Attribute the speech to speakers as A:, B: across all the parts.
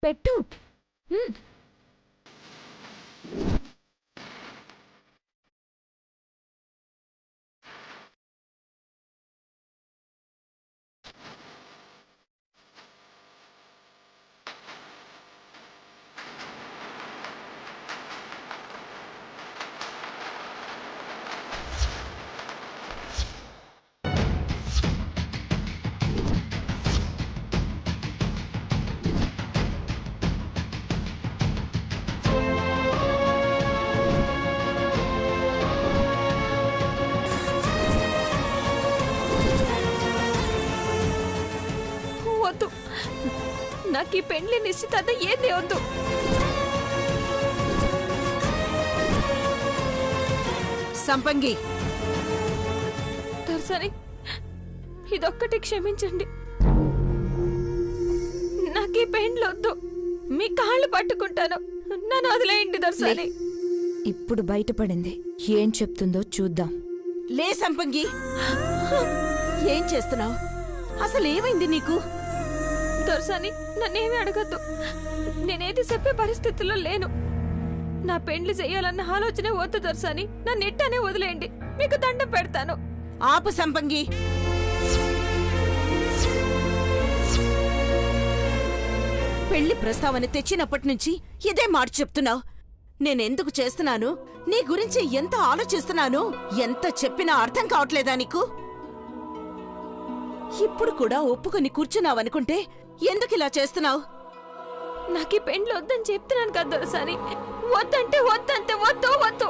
A: పెట్టు.
B: వద్దు, నాకు ఈ పెండ్లి నిశ్చితార్థ ఏది వద్దు.
C: సంపంగి,
B: దొరసాని, ఇదొక్కటి క్షమించండి. నాకు ఈ పెండ్లు వద్దు. మీ కాళ్ళు పట్టుకుంటాను, నన్ను వదిలేయండి దొరసాని.
A: ఇప్పుడు బయటపడింది, ఏం చెప్తుందో చూద్దాం.
C: లే సంపంగి, ఏం చేస్తున్నావు? అసలు ఏమైంది నీకు?
B: దొరసాని, నన్నేమీ అడగద్దు. నేనేది చెప్పే పరిస్థితుల్లో లేను. నా పెండ్లి చెయ్యాలన్న ఆలోచనే వద్దు దొరసాని. నన్ను ఇట్టానే వదిలేయండి, మీకు దండం పెడతాను.
C: ఆపు సంపంగి. పెళ్లి ప్రస్తావన తెచ్చినప్పటి నుంచి ఇదే మాట చెప్తున్నావు. నేనెందుకు చేస్తున్నాను, నీ గురించి ఎంత ఆలోచిస్తున్నాను, ఎంత చెప్పినా అర్థం కావట్లేదా నీకు? ఇప్పుడు కూడా ఒప్పుకొని కూర్చున్నావనుకుంటే ఎందుకిలా చేస్తున్నావు?
B: నాకు ఈ పెండ్లు వద్దని చెప్తున్నాను కదా దొరసాని. వద్దంటే వద్దంతే, వద్దు వద్దు.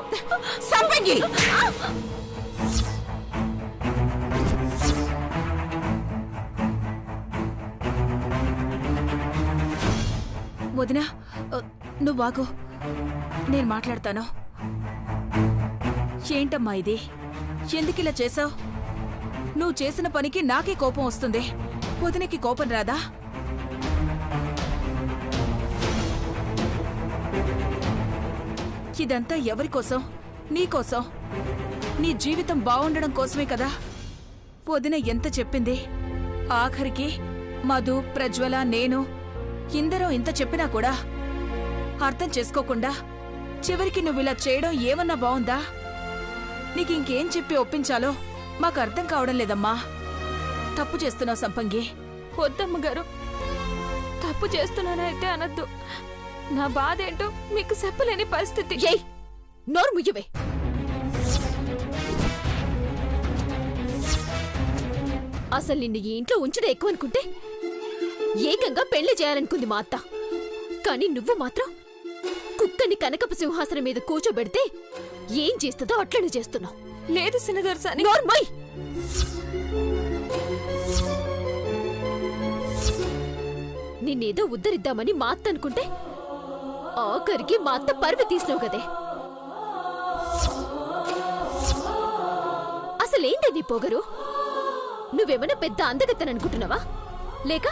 C: సంపంగి,
D: వదినా, నువ్వు ఆగు, నేను మాట్లాడతాను. ఏంటమ్మా ఇది? ఎందుకిలా చేసావు? నువ్వు చేసిన పనికి నాకే కోపం వస్తుంది, వదినకి కోపం రాదా? ఇదంతా ఎవరికోసం? నీకోసం, నీ జీవితం బాగుండడం కోసమే కదా. వదిన ఎంత చెప్పింది. ఆఖరికి మధు, ప్రజ్వల, నేను ఇందరూ ఇంత చెప్పినా కూడా అర్థం చేసుకోకుండా చివరికి నువ్విలా చేయడం ఏమన్నా బావుందా? నీకింకేం చెప్పి ఒప్పించాలో మాకు అర్థం కావడం లేదమ్మా. తప్పు చేస్తున్నావు సంపంగి.
B: వద్దమ్మగారు, తప్పు చేస్తున్నానైతే అనద్దు. నా బాధ ఏంటో మీకు చెప్పలేని పరిస్థితి.
E: ఏయ్, నోరు ముయ్యవే. అసలు నిన్ను ఈ ఇంట్లో ఉంచడం ఎక్కువ అనుకుంటే ఏకంగా పెళ్లి చేయాలనుకుంది మా అత్త. కానీ నువ్వు మాత్రం కుక్కని కనకపు సింహాసనం మీద కూర్చోబెడితే ఏం చేస్తుందో అట్లనే చేస్తున్నావు.
B: లేదు సినదొరసాని.
E: నోర్మై, నిన్నేదో ఉద్ధరిద్దామని మా అత్త అనుకుంటే ఆఖరికి మా అత్త పరువు తీసినావు కదే. అసలేంటి నీ పొగరు? నువ్వేమైనా పెద్ద అందగత్తననుకుంటున్నావా, లేక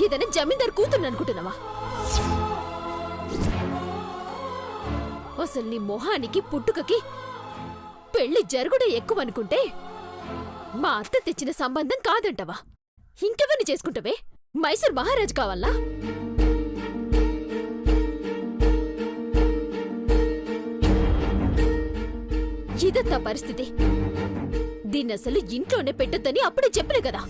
E: ఏదైనా జమీందారు కూతుర్ననుకుంటున్నావా? అసలు నీ మొహానికి పుట్టుకకి పెళ్లి జరుగుడే ఎక్కువనుకుంటే మా అత్త తెచ్చిన సంబంధం కాదంటవా? ఇంకెవరిని చేసుకుంటావే? మైసూర్ మహారాజు కావాలా? ఇదత్తా పరిస్థితి. దీన్నసలు ఇంట్లోనే పెట్టొద్దని అప్పుడే చెప్పలే కదా.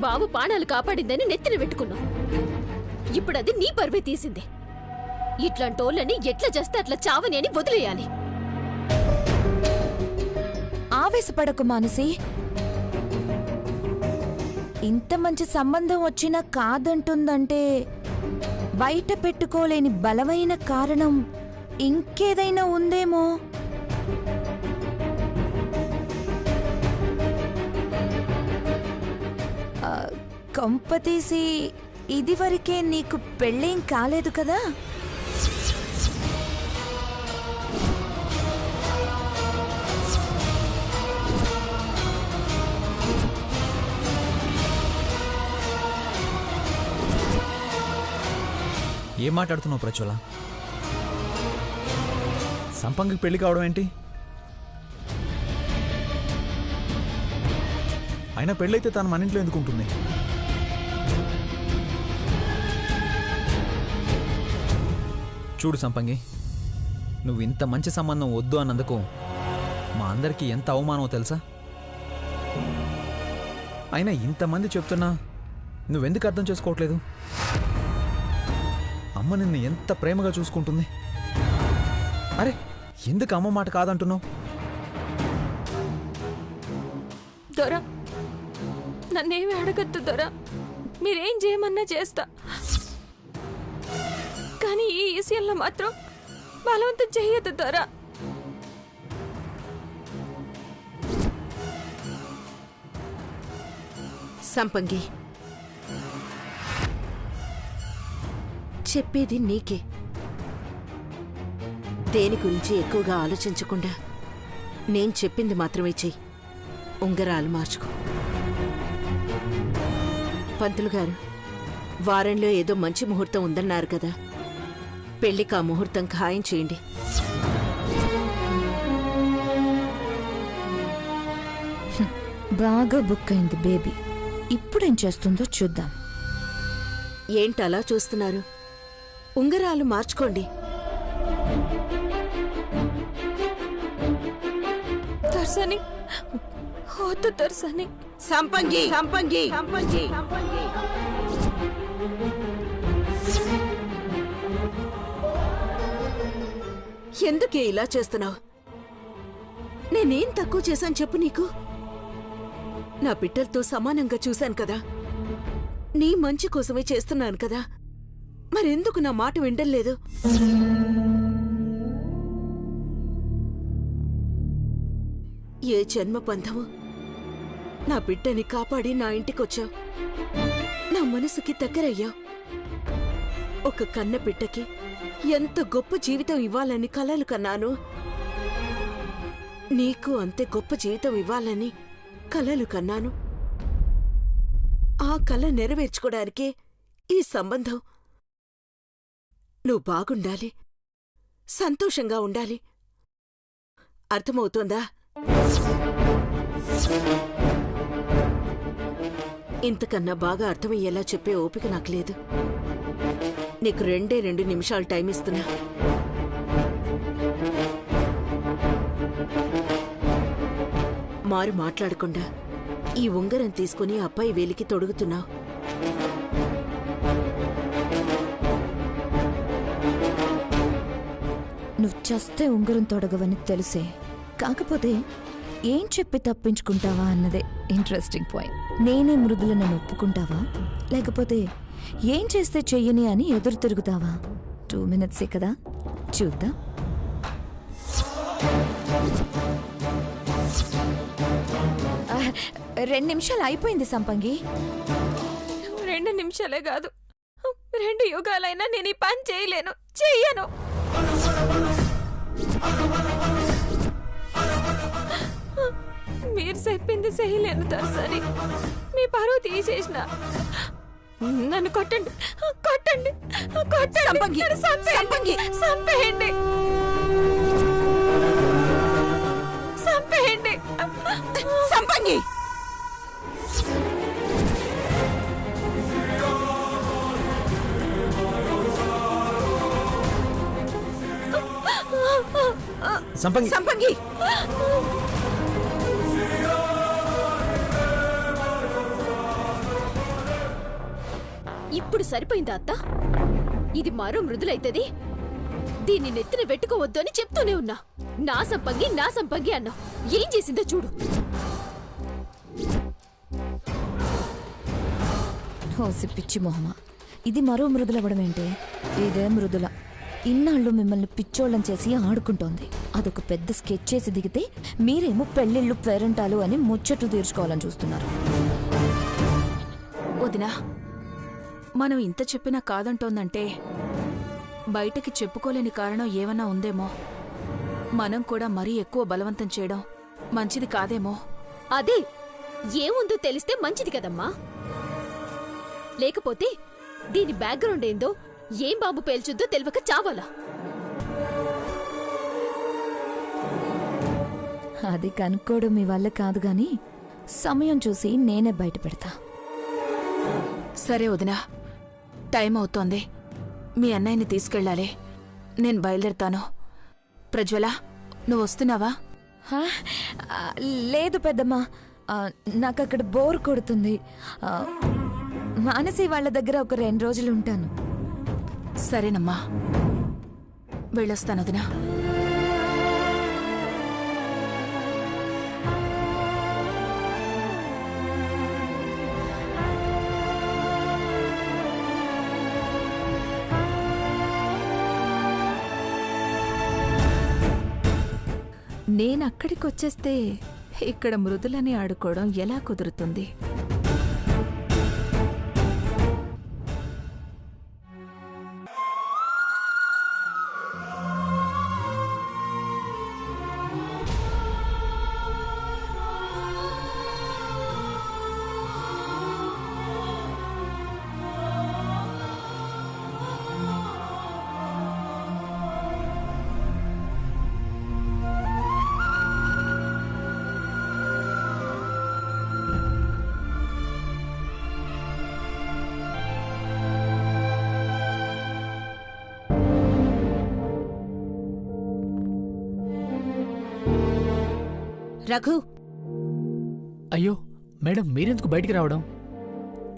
E: బావు పాణాలు కాపాడిందని నెత్తిన పెట్టుకున్నావు. ఇప్పుడది నీ పరువే తీసింది. ఇట్లాంటోళ్ళని ఎట్లా చేస్తే అట్లా చావని అని వదిలేయాలి.
A: ఆవేశపడకు మానసి. ఇంత మంచి సంబంధం వచ్చినా కాదంటుందంటే బయట పెట్టుకోలేని బలమైన కారణం ఇంకేదైనా ఉందేమో. కొంపతీసి ఇదివరకే నీకు పెళ్ళేం కాలేదు కదా?
F: ఏం మాట్లాడుతున్నావు ప్రజ్వల? సంపంగికి పెళ్లి కావడం ఏంటి? అయినా పెళ్ళైతే తను మన ఇంట్లో ఎందుకుంటుంది? చూడు సంపంగి, నువ్వు ఇంత మంచి సంబంధం వద్దు అన్నందుకు మా అందరికీ ఎంత అవమానమో తెలుసా? అయినా ఇంతమంది చెప్తున్నా నువ్వెందుకు అర్థం చేసుకోవట్లేదు? అమ్మ నిన్ను ఎంత ప్రేమగా చూసుకుంటుంది. అరే, ఎందుకు అమ్మ మాట కాదంటున్నావు?
B: దొరా, నన్నేమి అడగద్దు దొరా. మీరేం చేయమన్నా చేస్తా. కానీ ఈ విషయంలో మాత్రం బలవంతం చెయ్యొద్దు దొరా.
C: సంపంగి, చెప్పేది నీకే. దేని గురించి ఎక్కువగా ఆలోచించకుండా నేను చెప్పింది మాత్రమే చెయ్యి. ఉంగరాలు మార్చుకో. పంతులు గారు, వారంలో ఏదో మంచి ముహూర్తం ఉందన్నారు కదా, పెళ్లికి ఆ ముహూర్తం ఖాయం చేయండి.
A: బాగా బుక్ అయింది బేబీ. ఇప్పుడేం చేస్తుందో చూద్దాం.
C: ఏంటలా చూస్తున్నారు? ఉంగరాలు మార్చుకోండి.
B: దర్శని, వద్దు దర్శని.
C: సంపంగి, సంపంగి, సంపంగి, ఎందుకే ఇలా చేస్తున్నావు? నేనేం తక్కువ చేశాను చెప్పు నీకు? నా బిడ్డలతో సమానంగా చూశాను కదా. నీ మంచి కోసమే చేస్తున్నాను కదా. మరెందుకు నా మాట వినడం లేదు? ఏ జన్మ బంధము? నా బిడ్డని కాపాడి నా ఇంటికొచ్చావు. నా మనసుకి దగ్గరయ్యావు. ఒక కన్న బిడ్డకి ఎంత గొప్ప జీవితం ఇవ్వాలని కలలు కన్నాను. నీకు అంతే గొప్ప జీవితం ఇవ్వాలని కలలు కన్నాను. ఆ కల నెరవేర్చుకోవడానికే ఈ సంబంధం. నువ్వు బాగుండాలి, సంతోషంగా ఉండాలి. అర్థమవుతోందా? ఇంతకన్నా బాగా అర్థమయ్యేలా చెప్పే ఓపిక నాకు లేదు. నీకు 2 నిమిషాలు టైం ఇస్తున్నా. మారు మాట్లాడకుండా ఈ ఉంగరం తీసుకుని అబ్బాయి వేలికి తొడుగుతున్నావు.
A: నువ్వు చస్తే ఉంగరం తొడగవని తెలిసే. కాకపోతే ఏం చెప్పి తప్పించుకుంటావా అన్నదే ఇంట్రెస్టింగ్ పాయింట్. నేనే మృదుల నన్ను ఒప్పుకుంటావా, లేకపోతే ఏం చేస్తే చెయ్యని అని ఎదురు తిరుగుతావా? 2 minutes కదా, చూద్దాం. ఆ, 2 నిమిషాలు అయిపోయింది సంపంగి.
B: 2 నిమిషాలే కాదు, 2 యుగాలైనా నేను ఈ పని చేయలేను, చెయ్యను. మీరు చెప్పింది చేయలేను దర్శని. మీ పరువు తీసేసిన. నన్ను కొట్టండి, కొట్టండి, కొట్టండి.
C: సంపంగి,
B: నన్ను చంపేయండి, చంపేయండి, చంపేయండి.
C: సంపంగి,
F: సంపంగి,
C: సంపంగి,
E: ఇప్పుడు సరిపోయిందా అత్త? ఇది మరో మృదులైతది. దీన్ని నెత్తిన పెట్టుకోవద్దు అని చెప్తూనే ఉన్నా. నా సంపంగి అన్నావు. ఏం చేసిందో చూడు.
A: హోసి పిచ్చి మొహమా, ఇది మరో మృదులవ్వడమేంటే? ఇదే మృదుల ఇన్నాళ్ళు మిమ్మల్ని పిచ్చోళ్ళం చేసి ఆడుకుంటోంది. అదొక పెద్ద స్కెచ్ చేసి దిగితే మీరేమో పెళ్ళిళ్ళు పేరెంటాలు అని ముచ్చట్లు తీర్చుకోవాలని చూస్తున్నారు.
D: వదినా, మనం ఇంత చెప్పినా కాదంటోందంటే బయటకి చెప్పుకోలేని కారణం ఏమన్నా ఉందేమో. మనం కూడా మరీ ఎక్కువ బలవంతం చేయడం మంచిది కాదేమో.
E: అదే ఏముందో తెలిస్తే మంచిది కదమ్మా. లేకపోతే దీని బ్యాక్గ్రౌండ్ ఏందో, ఏం బాంబు పేల్చుద్దో తెలియక చావాలా?
A: అది కనుక్కోవడం మీ వల్ల కాదు గాని సమయం చూసి నేనే బయట పెడతా.
D: సరే వదినా, టైం అవుతోంది. మీ అన్నయ్యని తీసుకెళ్ళాలి. నేను బయలుదేరుతాను. ప్రజ్వల, నువ్వు వస్తున్నావా?
A: హా? లేదు పెద్దమ్మా, నాకు అక్కడ బోర్ కొడుతుంది. మానసి వాళ్ళ దగ్గర ఒక 2 రోజులు ఉంటాను.
D: సరేనమ్మా, వెళ్ళొస్తాను వదినా.
A: నేనక్కడికొచ్చేస్తే ఇక్కడ మృదులని ఆడుకోవడం ఎలా కుదురుతుంది?
C: రఘు,
G: అయ్యో మేడం, మీరెందుకు బయటికి రావడం?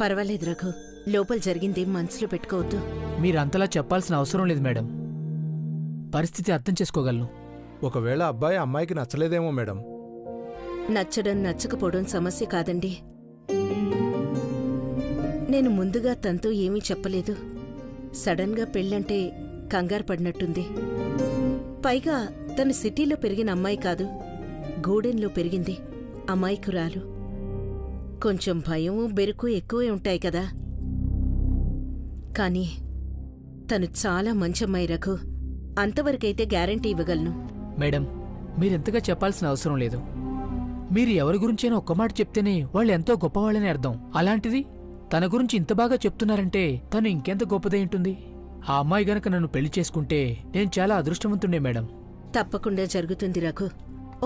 C: పర్వాలేదు రఘు, లోపల జరిగింది మనసులో పెట్టుకోవద్దు.
G: మీరు అంతలా చెప్పాల్సిన అవసరం లేదు మేడం. పరిస్థితి అర్థం చేసుకోగలను.
H: ఒకవేళ అబ్బాయి అమ్మాయికి నచ్చలేదేమో మేడం.
C: నచ్చడం నచ్చకపోవడం సమస్య కాదండి. నేను ముందుగా తనతో ఏమీ చెప్పలేదు. సడన్గా పెళ్ళంటే కంగారు పడినట్టుంది. పైగా తను సిటీలో పెరిగిన అమ్మాయి కాదు, గూడెంలో పెరిగింది అమాయకురాలు. కొంచెం భయము బెరుకు ఎక్కువే ఉంటాయి కదా. కానీ తను చాలా మంచి అమ్మాయి రఘు. అంతవరకైతే గ్యారంటీ ఇవ్వగలను.
G: మేడం, మీరెంతగా చెప్పాల్సిన అవసరం లేదు. మీరు ఎవరి గురించైనా ఒక్క మాట చెప్తేనే వాళ్ళు ఎంతో గొప్పవాళ్ళని అర్థం. అలాంటిది తన గురించి ఇంత బాగా చెప్తున్నారంటే తను ఇంకెంత గొప్పదై ఉంటుంది. ఆ అమ్మాయి గనక నన్ను పెళ్లి చేసుకుంటే నేను చాలా అదృష్టవంతుండే మేడం.
C: తప్పకుండా జరుగుతుంది రఘు.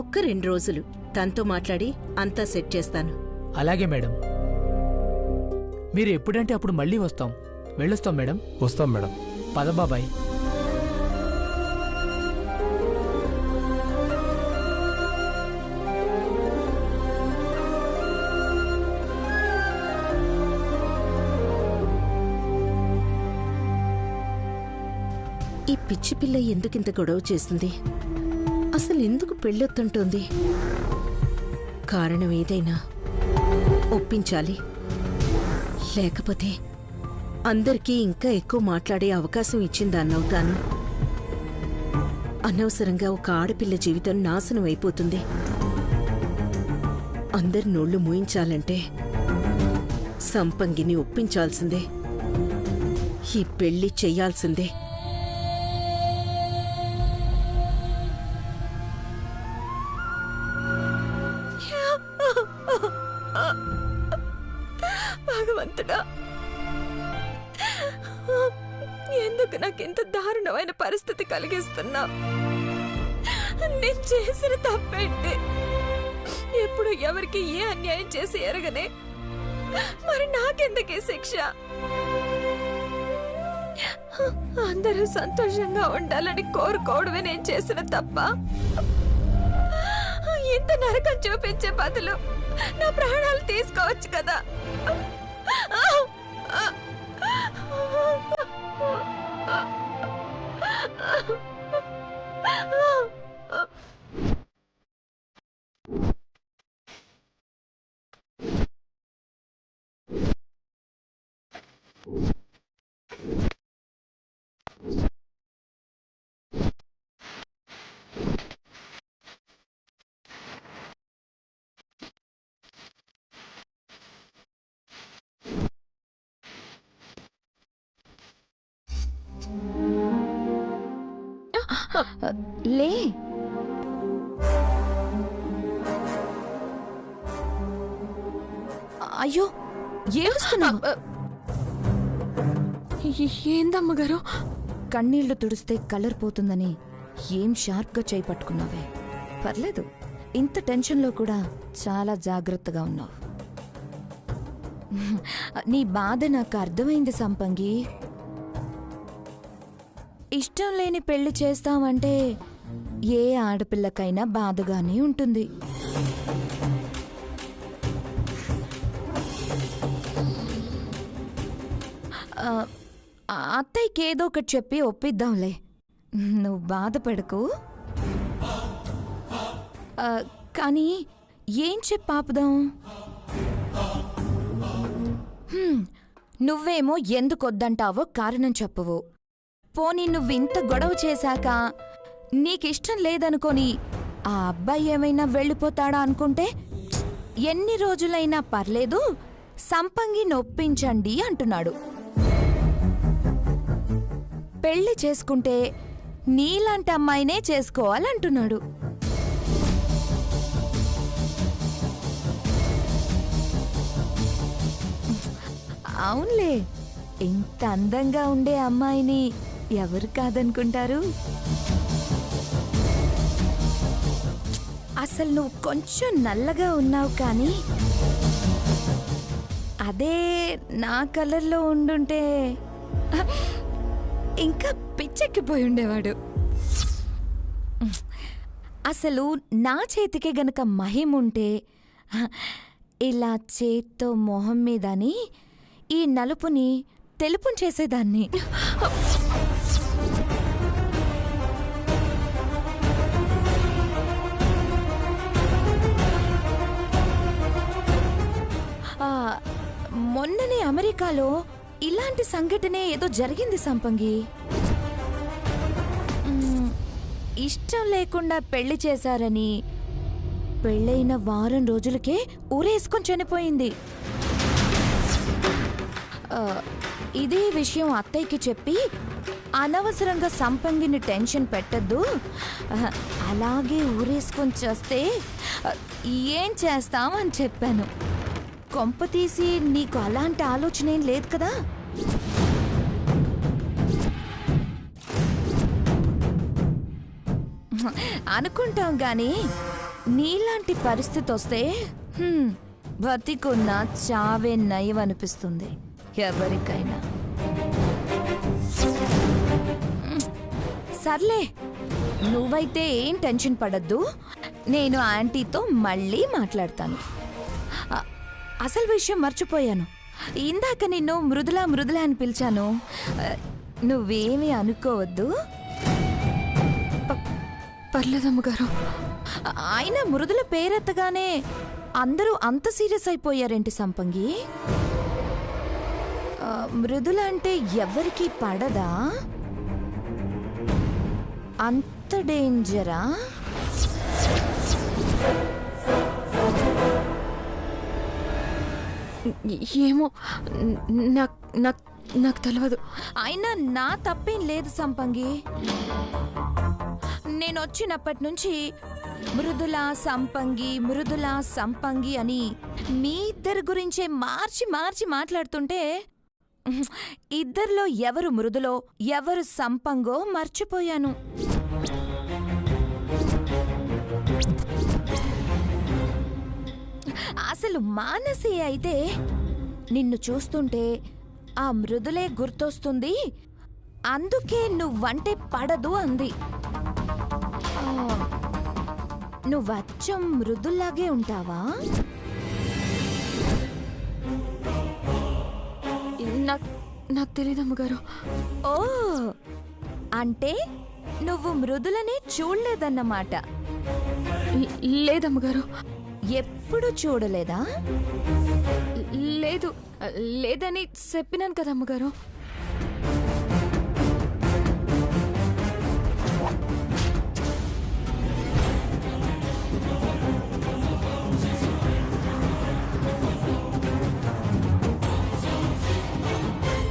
C: ఒక్క 2 రోజులు తనతో మాట్లాడి అంతా సెట్ చేస్తాను.
G: అలాగే మేడం. మీరు ఎప్పుడంటే అప్పుడు మళ్ళీ వస్తాం. వెళ్ళొస్తాం మేడం.
H: వస్తాం మేడం.
G: పద బాబాయ్.
C: ఈ పిచ్చి పిల్ల ఎందుకింత గొడవ చేస్తుంది? అసలు ఎందుకు పెళ్ళొత్తుంటోంది? కారణం ఏదైనా ఒప్పించాలి. లేకపోతే అందరికీ ఇంకా ఎక్కువ మాట్లాడే అవకాశం ఇచ్చిందాన్నవుతాను. అనవసరంగా ఒక ఆడపిల్ల జీవితం నాశనం అయిపోతుంది. అందరి నోళ్లు మూయించాలంటే సంపంగిని ఒప్పించాల్సిందే. ఈ పెళ్లి చెయ్యాల్సిందే.
B: భగవంతుడా, ఎందుకు నాకింత దారుణమైన పరిస్థితి కలిగిస్తున్నా? నేను చేసిన తప్పేంటి? ఎప్పుడు ఎవరికి ఏ అన్యాయం చేసి ఎరగనే, మరి నాకెందుకే శిక్ష? అందరూ సంతోషంగా ఉండాలని కోరుకోవడమే నేను చేసిన తప్ప. ఇంత నరకం చూపించే బదులు నా ప్రాణాలు తీసుకోవచ్చు కదా.
A: లే, అయ్యో ఏడుస్తున్నావు?
B: ఏందమ్మగారు?
A: కన్నీళ్లు తుడిస్తే కలర్ పోతుందని ఏం షార్ప్గా చేయి పట్టుకున్నావే. పర్లేదు, ఇంత టెన్షన్లో కూడా చాలా జాగ్రత్తగా ఉన్నావు. నీ బాధ నాకు అర్థమైంది సంపంగి. ఇష్టం లేని పెళ్లి చేస్తామంటే ఏ ఆడపిల్లకైనా బాధగానే ఉంటుంది. అత్తయ్యకి ఏదో ఒకటి చెప్పి ఒప్పిద్దాంలే, నువ్వు బాధపడకు. కానీ ఏం చెప్పి ఆపుదాం? నువ్వేమో ఎందుకొద్దంటావో కారణం చెప్పవు. పోనీ నువ్వింత గొడవ చేశాక నీకిష్టం లేదనుకొని ఆ అబ్బాయి ఏమైనా వెళ్ళిపోతాడా అనుకుంటే, ఎన్ని రోజులైనా పర్లేదు సంపంగి నొప్పించండి అంటున్నాడు. పెళ్లి చేసుకుంటే నీలాంటి అమ్మాయినే చేసుకోవాలంటున్నాడు. అవునులే, ఇంత అందంగా ఉండే అమ్మాయిని ఎవరు కాదనుకుంటారు? అసలు నువ్వు కొంచెం నల్లగా ఉన్నావు, కానీ అదే నా కలర్లో ఉండుంటే ఇంకా పిచ్చెక్కిపోయి ఉండేవాడు. అసలు నా చేతికే గనక మహిముంటే ఇలా చేత్తో మొహం మీదని ఈ నలుపుని తెలుపుని చేసేదాన్ని. మొన్ననే అమెరికాలో ఇలాంటి సంఘటనే ఏదో జరిగింది సంపంగి. ఇష్టం లేకుండా పెళ్లి చేశారని పెళ్ళైన వారం రోజులకే ఊరేసుకొని చనిపోయింది. ఇదే విషయం అత్తయ్యకి చెప్పి అనవసరంగా సంపంగిని టెన్షన్ పెట్టద్దు, అలాగే ఊరేసుకొని చేస్తే ఏం చేస్తామని చెప్పాను. కొంపతీసి నీకు అలాంటి ఆలోచన ఏం లేదు కదా? అనుకుంటాం గాని నీలాంటి పరిస్థితి వస్తే బతికున్న చావే నయం అనిపిస్తుంది ఎవరికైనా. సర్లే, నువ్వైతే ఏం టెన్షన్ పడద్దు, నేను ఆంటీతో మళ్ళీ మాట్లాడతాను. అసలు విషయం మర్చిపోయాను, ఇందాక నిన్ను మృదులా మృదులా అని పిలిచాను, నువ్వేమీ అనుకోవద్దు.
B: పర్లేదమ్మగారు.
A: ఆయన మృదుల పేరెత్తగానే అందరూ అంత సీరియస్ అయిపోయారేంటి సంపంగి? మృదుల అంటే ఎవరికి పడదా? అంత డేంజరా?
B: ఏమో, నాకు తెలియదు.
A: అయినా నా తప్పేం లేదు సంపంగి. నేను వచ్చినప్పటి నుంచి మృదులా సంపంగి అని మీ ఇద్దరి గురించే మార్చి మార్చి మాట్లాడుతుంటే ఇద్దరిలో ఎవరు మృదులో ఎవరు సంపంగో మర్చిపోయాను. అసలు మానసి అయితే నిన్ను చూస్తుంటే ఆ మృదులే గుర్తొస్తుంది, అందుకే నువ్వంటే పడదు అంది. నువ్వచ్చం మృదుల్లాగే ఉంటావా?
B: నాకు తెలీదమ్మగారు.
A: ఓ, అంటే నువ్వు మృదులని చూడలేదన్నమాట.
B: లేదమ్మగారు.
A: ఎప్పుడు చూడలేదా?
B: లేదని చెప్పినాను కదమ్మగారు.